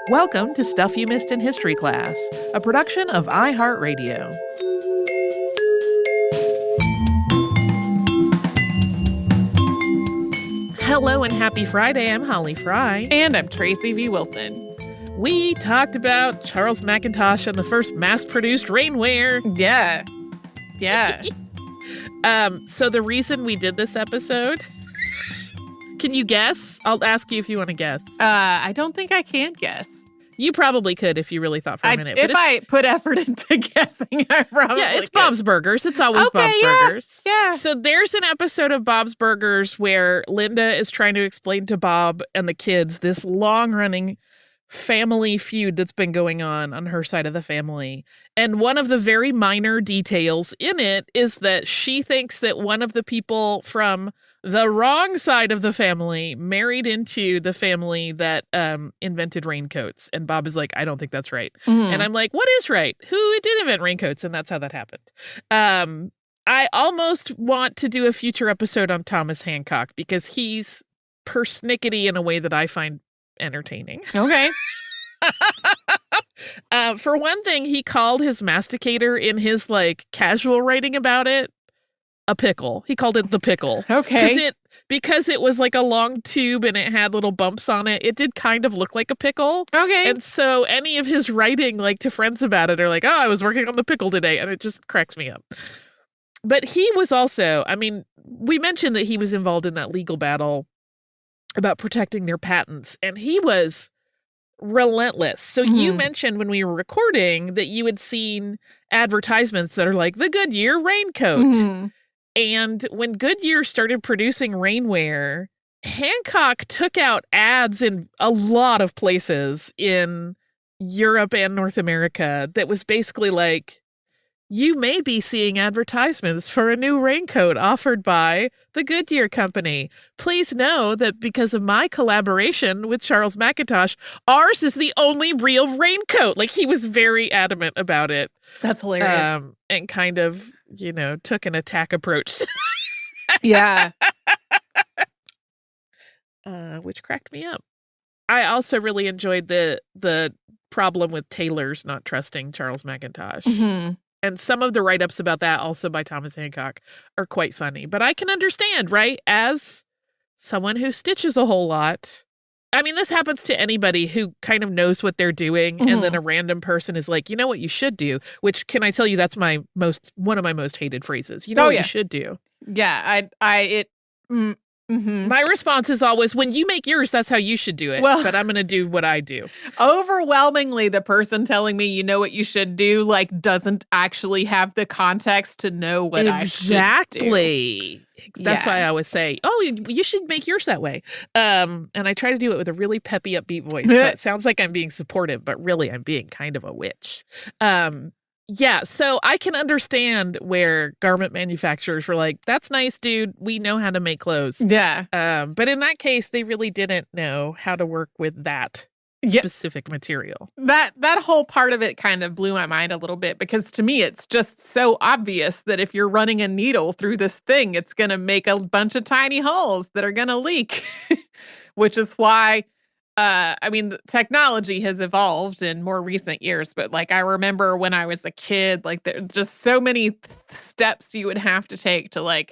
Welcome to Stuff You Missed in History Class, a production of iHeartRadio. Hello and happy Friday. I'm Holly Fry. And I'm Tracy V. Wilson. We talked about Charles Mackintosh and the first mass-produced rainwear. Yeah. So the reason we did this episode, can you guess? I'll ask you if you want to guess. I don't think I can guess. You probably could if you really thought for a minute. If I put effort into guessing, I probably it's could. Bob's Burgers. It's always Bob's Burgers. Yeah. So there's an episode of Bob's Burgers where Linda is trying to explain to Bob and the kids this long-running family feud that's been going on her side of the family. And one of the very minor details in it is that she thinks that one of the people from the wrong side of the family married into the family that invented raincoats. And Bob is like, I don't think that's right. Mm. And I'm like, what is right? Who did invent raincoats? And that's how that happened. I almost want to do a future episode on Thomas Hancock because he's persnickety in a way that I find entertaining. Okay. For one thing, he called his masticator in his casual writing about it a pickle. He called it the pickle. Okay. Because it was like a long tube and it had little bumps on it. It did kind of look like a pickle. Okay. And so any of his writing to friends about it are like, oh, I was working on the pickle today. And it just cracks me up. But he was also, we mentioned that he was involved in that legal battle about protecting their patents. And he was relentless. So you mentioned when we were recording that you had seen advertisements that are like the Goodyear raincoat. Mm-hmm. And when Goodyear started producing rainwear, Hancock took out ads in a lot of places in Europe and North America that was basically like, you may be seeing advertisements for a new raincoat offered by the Goodyear Company. Please know that because of my collaboration with Charles Mackintosh, ours is the only real raincoat. He was very adamant about it. That's hilarious. And kind of, took an attack approach. Yeah. Which cracked me up. I also really enjoyed the problem with tailors not trusting Charles Mackintosh. Mm-hmm. And some of the write-ups about that, also by Thomas Hancock, are quite funny. But I can understand, right? As someone who stitches a whole lot. This happens to anybody who kind of knows what they're doing. Mm-hmm. And then a random person is like, you know what you should do? Which, can I tell you, that's one of my most hated phrases. You know what you should do? Yeah. Mm-hmm. My response is always, when you make yours, that's how you should do it. Well, but I'm going to do what I do. Overwhelmingly, the person telling me you know what you should do, doesn't actually have the context to know what I should do. Exactly. That's why I always say, oh, you should make yours that way. And I try to do it with a really peppy, upbeat voice. So it sounds like I'm being supportive, but really I'm being kind of a witch. Yeah, so I can understand where garment manufacturers were like, that's nice, dude. We know how to make clothes. Yeah. But in that case, they really didn't know how to work with that specific material. That whole part of it kind of blew my mind a little bit because to me, it's just so obvious that if you're running a needle through this thing, it's going to make a bunch of tiny holes that are going to leak, which is why the technology has evolved in more recent years, but I remember when I was a kid, there are just so many steps you would have to take to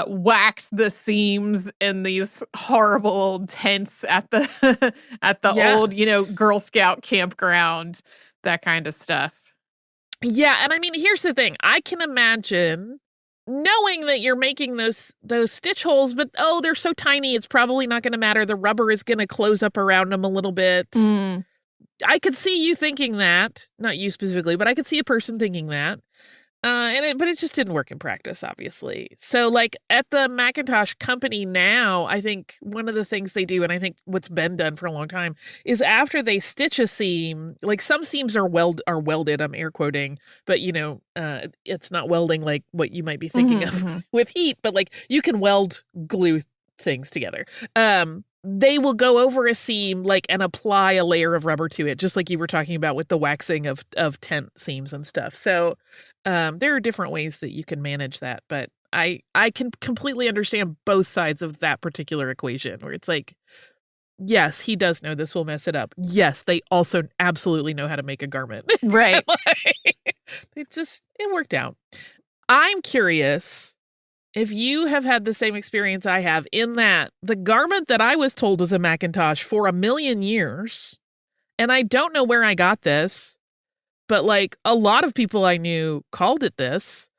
wax the seams in these horrible old tents at the old, Girl Scout campground, that kind of stuff. Yeah, and here's the thing. I can imagine knowing that you're making those stitch holes, but they're so tiny, it's probably not going to matter. The rubber is going to close up around them a little bit. Mm. I could see you thinking that, not you specifically, but I could see a person thinking that. But it just didn't work in practice, obviously. So at the Mackintosh company now, I think one of the things they do, and I think what's been done for a long time, is after they stitch a seam, some seams are welded, I'm air quoting, but it's not welding like what you might be thinking of with heat, but you can weld glue things together. They will go over a seam and apply a layer of rubber to it, just like you were talking about with the waxing of tent seams and stuff. So there are different ways that you can manage that, but I can completely understand both sides of that particular equation where it's yes, he does know this will mess it up. Yes, they also absolutely know how to make a garment. Right. It worked out. I'm curious if you have had the same experience I have, in that the garment that I was told was a Macintosh for a million years, and I don't know where I got this, but like a lot of people I knew called it this,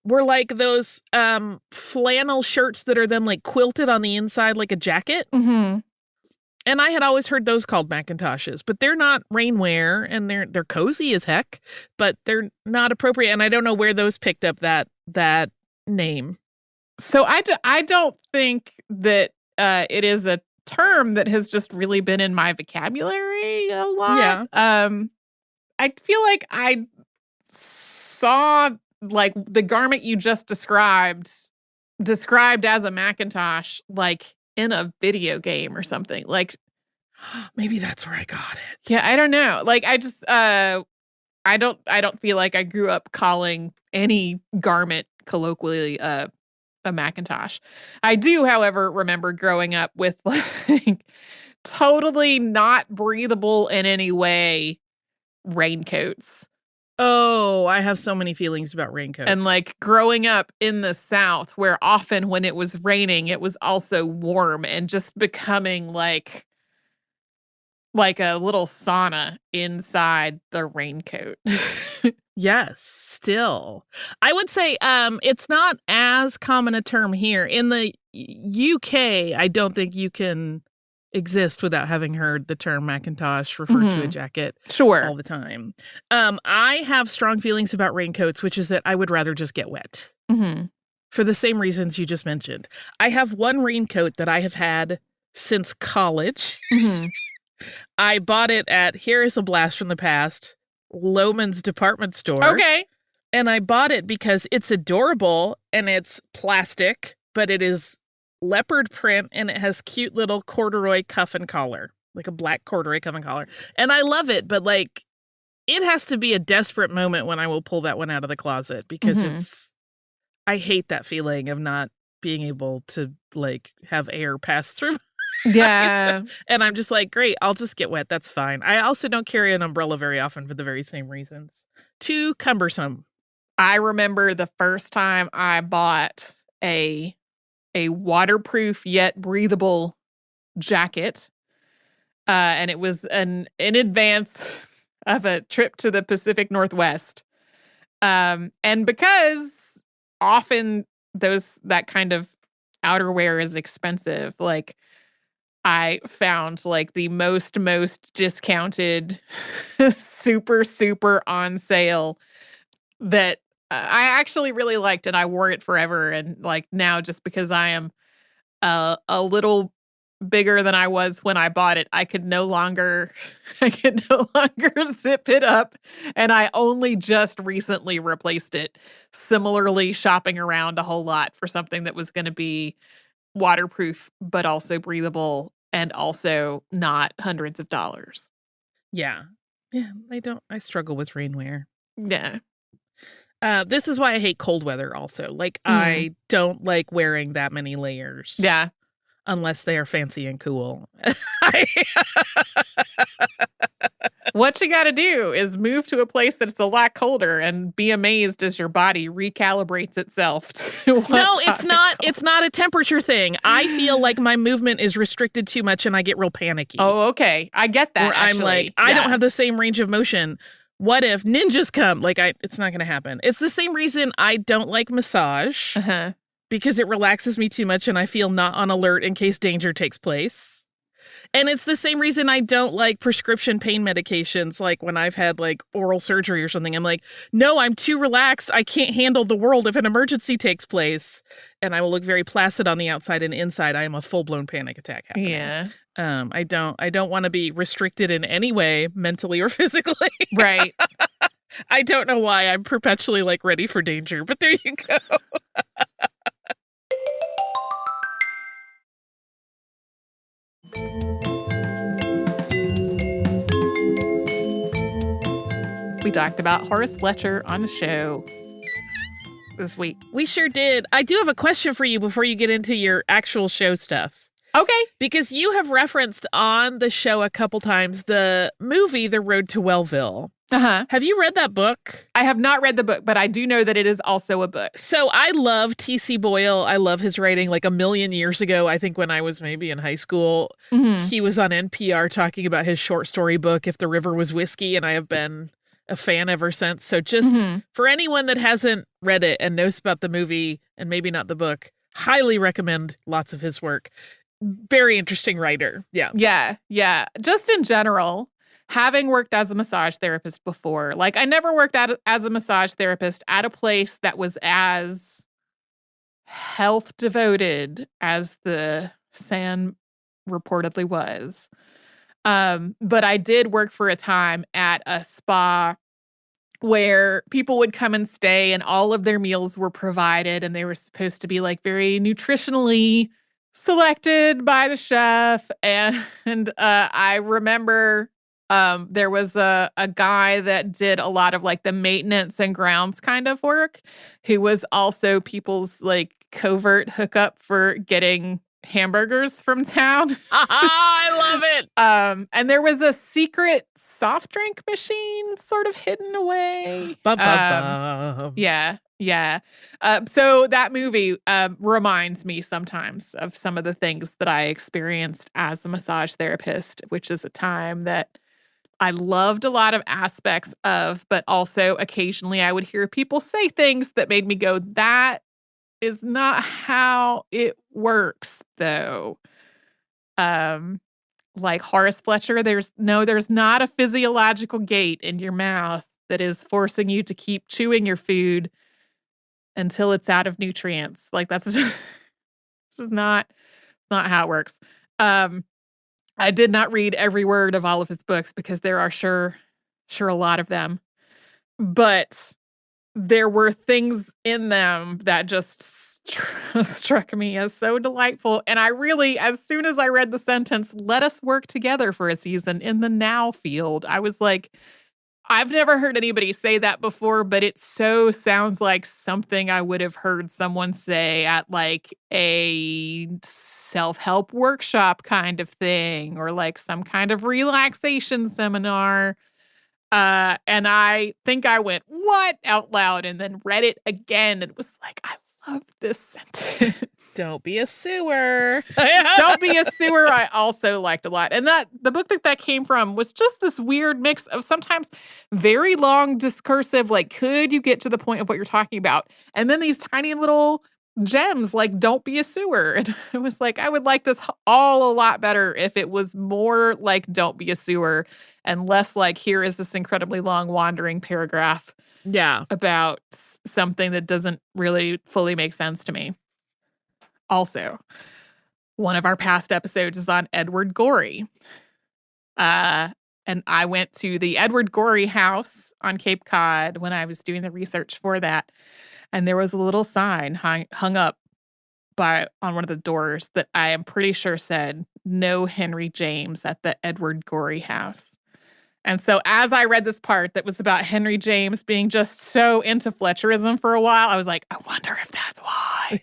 were like those flannel shirts that are then like quilted on the inside like a jacket. Mm-hmm. And I had always heard those called Macintoshes, but they're not rainwear, and they're cozy as heck, but they're not appropriate. And I don't know where those picked up that name. So I don't think that it is a term that has just really been in my vocabulary a lot. Yeah. I feel like I saw like the garment you just described as a Macintosh, like in a video game or something. Like, maybe that's where I got it. yeah, I don't know. Like, I just I don't feel like I grew up calling any garment colloquially a Macintosh. I do, however, remember growing up with like totally not breathable in any way raincoats. Oh, I have so many feelings about raincoats. And like growing up in the South, where often when it was raining, it was also warm, and just becoming like a little sauna inside the raincoat. Yes, still. I would say it's not as common a term here. In the UK, I don't think you can exist without having heard the term Macintosh referred to a jacket Sure. all the time. I have strong feelings about raincoats, which is that I would rather just get wet. Mm-hmm. For the same reasons you just mentioned. I have one raincoat that I have had since college. Mm-hmm. I bought it at, here is a blast from the past, Loehmann's department store. Okay. And I bought it because it's adorable, and it's plastic, but it is leopard print, and it has cute little corduroy cuff and collar, like a black corduroy cuff and collar. And I love it, but like it has to be a desperate moment when I will pull that one out of the closet, because I hate that feeling of not being able to like have air pass through. Yeah. And I'm just like, great, I'll just get wet. That's fine. I also don't carry an umbrella very often for the very same reasons. Too cumbersome. I remember the first time I bought a waterproof yet breathable jacket. And it was in advance of a trip to the Pacific Northwest. And because often that kind of outerwear is expensive, like I found like the most discounted, super on sale that I actually really liked, and I wore it forever. And like now, just because I am a little bigger than I was when I bought it, I could no longer zip it up, and I only just recently replaced it. Similarly, shopping around a whole lot for something that was going to be waterproof, but also breathable, and also not hundreds of dollars. Yeah. Yeah, I struggle with rainwear. Yeah. This is why I hate cold weather also. Like, I don't like wearing that many layers. Yeah. Unless they are fancy and cool. What you got to do is move to a place that's a lot colder and be amazed as your body recalibrates itself. No, it's not. It's not a temperature thing. I feel like my movement is restricted too much, and I get real panicky. Oh, okay. I get that. Or I'm like, I don't have the same range of motion. What if ninjas come? Like, it's not going to happen. It's the same reason I don't like massage. Uh-huh. Because it relaxes me too much, and I feel not on alert in case danger takes place. And it's the same reason I don't like prescription pain medications, like when I've had like oral surgery or something. I'm like, no, I'm too relaxed. I can't handle the world if an emergency takes place. And I will look very placid on the outside, and inside I am a full-blown panic attack happening. Yeah. I don't want to be restricted in any way, mentally or physically. Right. I don't know why I'm perpetually like ready for danger, but there you go. We talked about Horace Fletcher on the show this week. We sure did. I do have a question for you before you get into your actual show stuff. Okay. Because you have referenced on the show a couple times the movie The Road to Wellville. Uh-huh. Have you read that book? I have not read the book, but I do know that it is also a book. So I love T.C. Boyle. I love his writing. Like a million years ago, I think when I was maybe in high school, he was on NPR talking about his short story book, If the River Was Whiskey, and I have been a fan ever since. So just for anyone that hasn't read it and knows about the movie and maybe not the book, highly recommend lots of his work. Very interesting writer. Yeah. Yeah. Yeah. Just in general, having worked as a massage therapist before, like I never worked as a massage therapist at a place that was as health devoted as the San reportedly was. But I did work for a time at a spa where people would come and stay and all of their meals were provided and they were supposed to be like very nutritionally selected by the chef. And I remember there was a guy that did a lot of like the maintenance and grounds kind of work who was also people's like covert hookup for getting hamburgers from town. I love it. And there was a secret soft drink machine sort of hidden away. Yeah. Yeah. So that movie reminds me sometimes of some of the things that I experienced as a massage therapist, which is a time that I loved a lot of aspects of, but also occasionally I would hear people say things that made me go, that is not how it works, though. Like Horace Fletcher, there's not a physiological gate in your mouth that is forcing you to keep chewing your food until it's out of nutrients. Like that's just, this is not how it works. I did not read every word of all of his books because there are sure a lot of them, but there were things in them that just struck me as so delightful. And I really, as soon as I read the sentence, let us work together for a season in the now field, I was like, I've never heard anybody say that before, but it so sounds like something I would have heard someone say at like a self-help workshop kind of thing or like some kind of relaxation seminar. And I think I went, what, out loud, and then read it again. And it was like, I love this sentence. Don't be a sewer. Don't be a sewer. I also liked a lot. And the book that came from was just this weird mix of sometimes very long discursive, like, could you get to the point of what you're talking about? And then these tiny little gems like, don't be a sewer. And it was like, I would like this all a lot better if it was more like, don't be a sewer and less like, here is this incredibly long wandering paragraph about something that doesn't really fully make sense to me. Also, one of our past episodes is on Edward Gorey. And I went to the Edward Gorey house on Cape Cod when I was doing the research for that. And there was a little sign hung up on one of the doors that I am pretty sure said, "No Henry James at the Edward Gorey house." And so as I read this part that was about Henry James being just so into Fletcherism for a while, I was like, I wonder if that's why.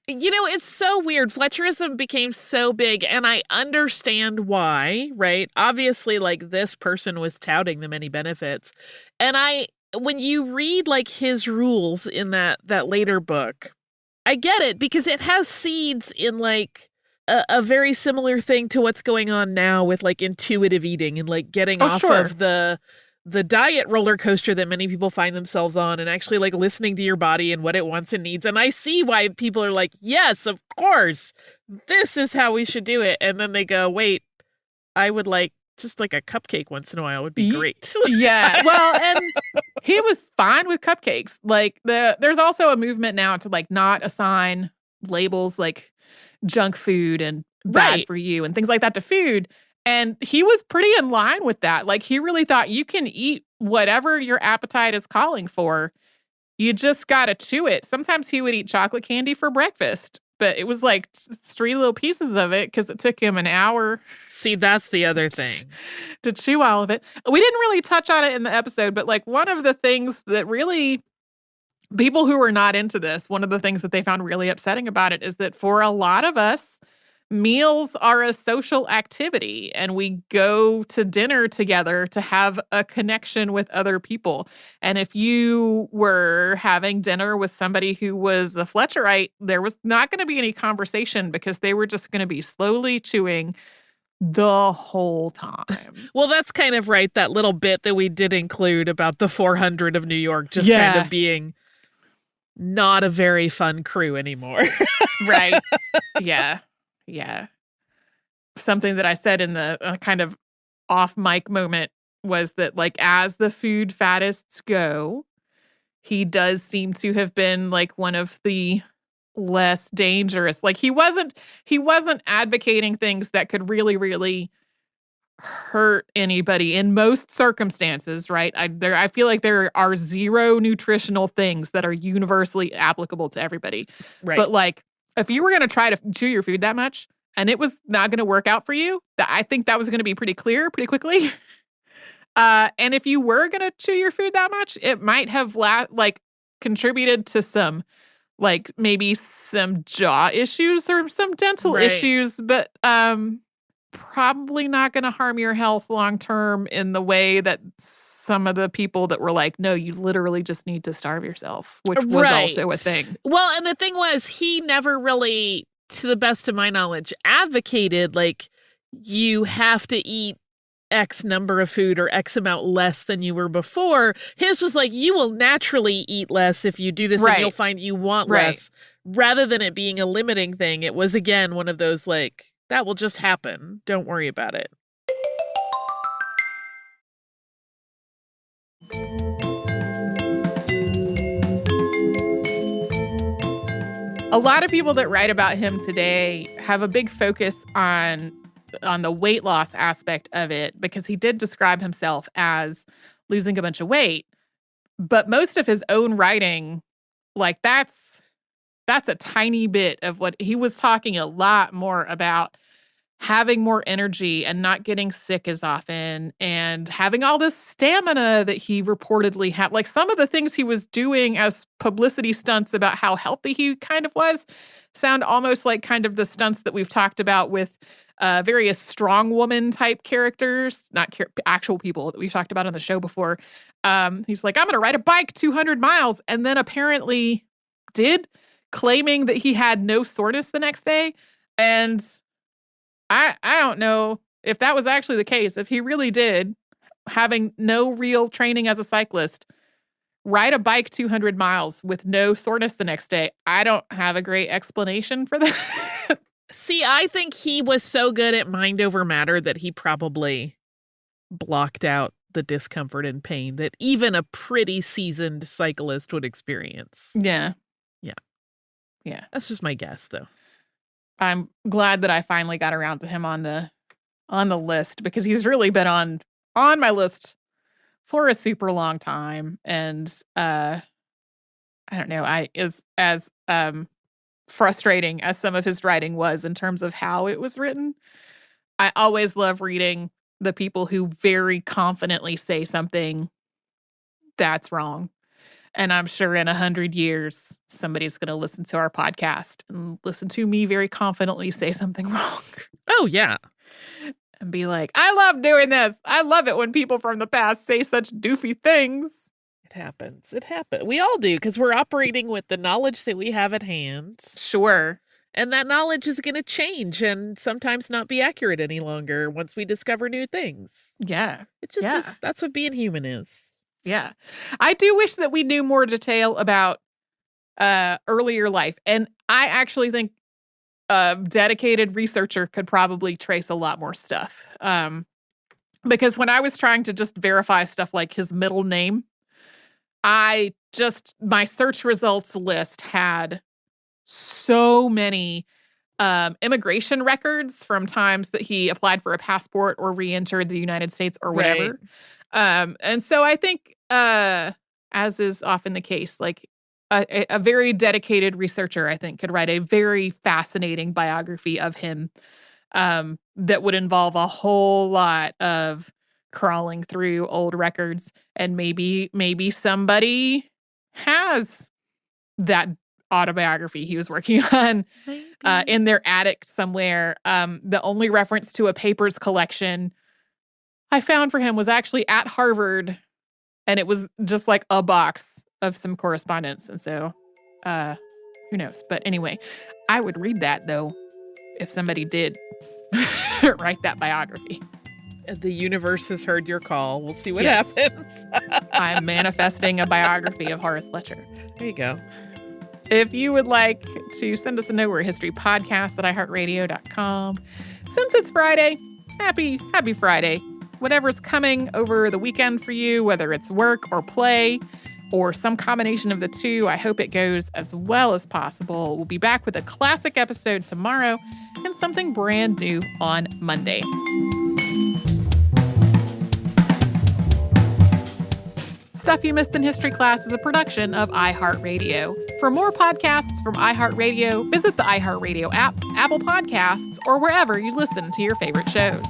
You know, it's so weird. Fletcherism became so big, and I understand why, right? Obviously, like, this person was touting the many benefits. And when you read, like, his rules in that later book, I get it, because it has seeds in, like, a very similar thing to what's going on now with like intuitive eating and like getting off of the diet roller coaster that many people find themselves on and actually like listening to your body and what it wants and needs. And I see why people are like, yes, of course, this is how we should do it. And then they go, wait, I would like just like a cupcake once in a while would be great. Yeah. Well, and he was fine with cupcakes. Like there's also a movement now to like not assign labels like junk food and bad for you and things like that to food. And he was pretty in line with that. Like he really thought you can eat whatever your appetite is calling for. You just got to chew it. Sometimes he would eat chocolate candy for breakfast, but it was like 3 little pieces of it because it took him an hour. See, that's the other thing. To chew all of it. We didn't really touch on it in the episode, but like one of the things that really people who are not into this, one of the things that they found really upsetting about it is that for a lot of us, meals are a social activity and we go to dinner together to have a connection with other people. And if you were having dinner with somebody who was a Fletcherite, there was not going to be any conversation because they were just going to be slowly chewing the whole time. Well, that's kind of right. That little bit that we did include about the 400 of New York just kind of being not a very fun crew anymore. Right. Yeah. Yeah. Something that I said in the kind of off mic moment was that, like, as the food faddists go, he does seem to have been like one of the less dangerous. Like he wasn't advocating things that could really, really hurt anybody in most circumstances, right? I feel like there are zero nutritional things that are universally applicable to everybody. Right. But like, if you were going to try to chew your food that much and it was not going to work out for you, I think that was going to be pretty clear pretty quickly. And if you were going to chew your food that much, it might have contributed to some, like maybe some jaw issues or some dental issues, but probably not going to harm your health long term in the way that some of the people that were like, no, you literally just need to starve yourself, which was also a thing. Well, and the thing was, he never really, to the best of my knowledge, advocated like you have to eat X number of food or X amount less than you were before. His was like, you will naturally eat less if you do this and you'll find you want less. Rather than it being a limiting thing, it was, again, one of those like, that will just happen. Don't worry about it. A lot of people that write about him today have a big focus on the weight loss aspect of it because he did describe himself as losing a bunch of weight. But most of his own writing, like that's a tiny bit of what he was talking a lot more about having more energy and not getting sick as often and having all this stamina that he reportedly had. Like some of the things he was doing as publicity stunts about how healthy he kind of was sound almost like kind of the stunts that we've talked about with various strong woman type characters, not actual people that we've talked about on the show before. He's like, I'm going to ride a bike 200 miles. And then apparently did, claiming that he had no soreness the next day. And I don't know if that was actually the case. If he really did, having no real training as a cyclist, ride a bike 200 miles with no soreness the next day, I don't have a great explanation for that. See, I think he was so good at mind over matter that he probably blocked out the discomfort and pain that even a pretty seasoned cyclist would experience. Yeah. That's just my guess, though. I'm glad that I finally got around to him on the list because he's really been on my list for a super long time. And I don't know, as frustrating as some of his writing was in terms of how it was written, I always love reading the people who very confidently say something that's wrong. And I'm sure in 100 years, somebody's going to listen to our podcast and listen to me very confidently say something wrong. Oh, yeah. And be like, I love doing this. I love it when people from the past say such doofy things. It happens. We all do because we're operating with the knowledge that we have at hand. Sure. And that knowledge is going to change and sometimes not be accurate any longer once we discover new things. Yeah. It's just, that's what being human is. Yeah. I do wish that we knew more detail about earlier life. And I actually think a dedicated researcher could probably trace a lot more stuff. Because when I was trying to just verify stuff like his middle name, my search results list had so many immigration records from times that he applied for a passport or re-entered the United States or whatever. Right. And so I think, as is often the case, like a very dedicated researcher, I think, could write a very fascinating biography of him that would involve a whole lot of crawling through old records. And maybe somebody has that autobiography he was working on in their attic somewhere. The only reference to a papers collection I found for him was actually at Harvard, and it was just like a box of some correspondence. And so, who knows? But anyway, I would read that, though, if somebody did write that biography. The universe has heard your call. We'll see what Yes. happens. I'm manifesting a biography of Horace Fletcher. There you go. If you would like to send us a note, we're historypodcast@iHeartRadio.com. Since it's Friday, happy Friday. Whatever's coming over the weekend for you, whether it's work or play or some combination of the two, I hope it goes as well as possible. We'll be back with a classic episode tomorrow and something brand new on Monday. Stuff You Missed in History Class is a production of iHeartRadio. For more podcasts from iHeartRadio, visit the iHeartRadio app, Apple Podcasts, or wherever you listen to your favorite shows.